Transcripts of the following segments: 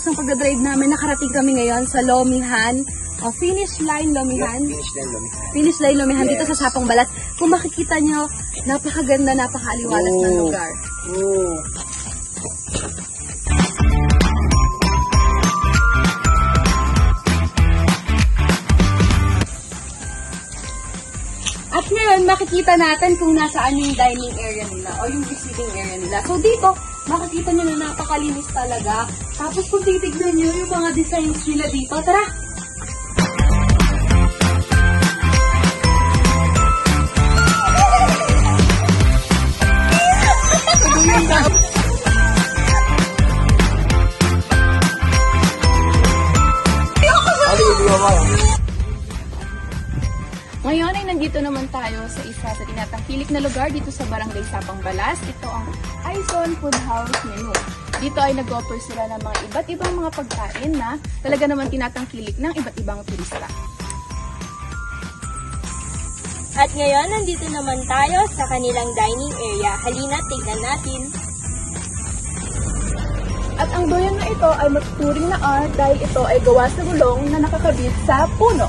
pagkatapos ng pagdadrive namin, nakarating kami ngayon sa Lomihan. Finish line Lomihan. Finish line Lomihan dito sa Sapang Balas. Kung makikita nyo, napakaganda, napakaaliwalas ng lugar. At ngayon, makikita natin kung nasaan yung dining area nila o yung receiving area nila. So dito, makikita nyo na napakalinis talaga. Tapos kung titignan nyo yung mga designs nila dito, tara! Ngayon ay nandito naman tayo sa isa sa tinatangkilik na lugar dito sa Barangay Sapang Balas. Ito ang Aizon Food House Menu. Dito ay nag-offer sila ng mga iba't ibang mga pagkain na talaga naman tinatangkilik ng iba't ibang turista. At ngayon, nandito naman tayo sa kanilang dining area. Halina, tignan natin. At ang doyan na ito ay matuturing na art dahil ito ay gawa sa gulong na nakakabit sa puno.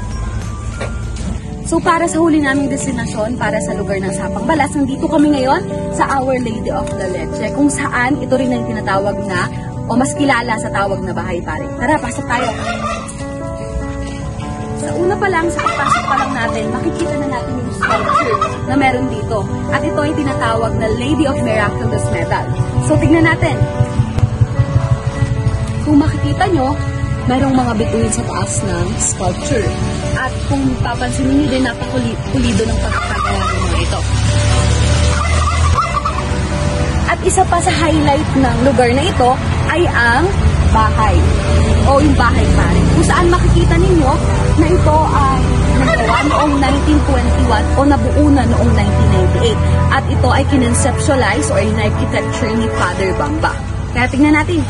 So para sa huli naming destinasyon, para sa lugar ng Sapang Balas, nandito kami ngayon sa Our Lady of the Leche, kung saan ito rin ang tinatawag na, o mas kilala sa tawag na bahay pare. Tara, pasok tayo. Sa una pa lang, sa pagpasok pa lang natin, makikita na natin yung sculpture na meron dito. At ito ay tinatawag na Lady of Miraculous Medal. So tignan natin. Kung makikita nyo, merong mga bituin sa taas ng sculpture. At kung papansin niyo din, napakulido ng pagkakagawa ng mga ito. At isa pa sa highlight ng lugar na ito ay ang bahay. O yung bahay pare. Kung saan makikita ninyo na ito ay nagawa noong 1921 o nabuo na noong 1998. At ito ay kinonceptualize or in architecture ni Father Bamba. Kaya tingnan natin.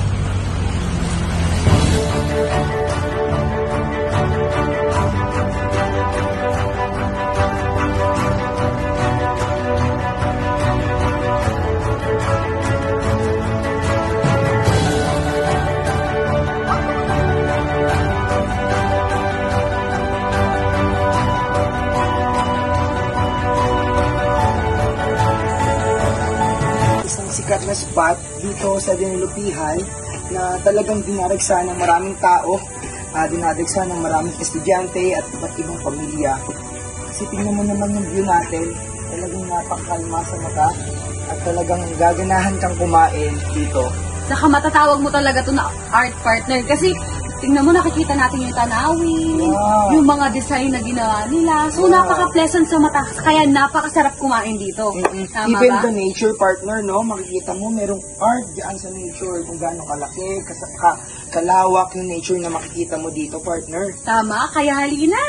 Sikat na spot dito sa Dinilupihan na talagang dinaragsa ng maraming tao, dinaragsa ng maraming estudyante at iba't ibang pamilya. Kasi tingnan mo naman yung view natin, talagang napakalma sa mata at talagang gaganahan kang kumain dito. Saka matatawag mo talaga ito na art partner kasi tingnan mo, nakikita natin yung tanawin, yung mga design na ginawa nila. So, napaka-pleasant sa mata, kaya napakasarap kumain dito. Tama Even ba? the nature partner, no? Makikita mo, merong art dyan sa nature, kung gaano kalaki, kalawak yung nature na makikita mo dito, partner. Tama, kaya halina.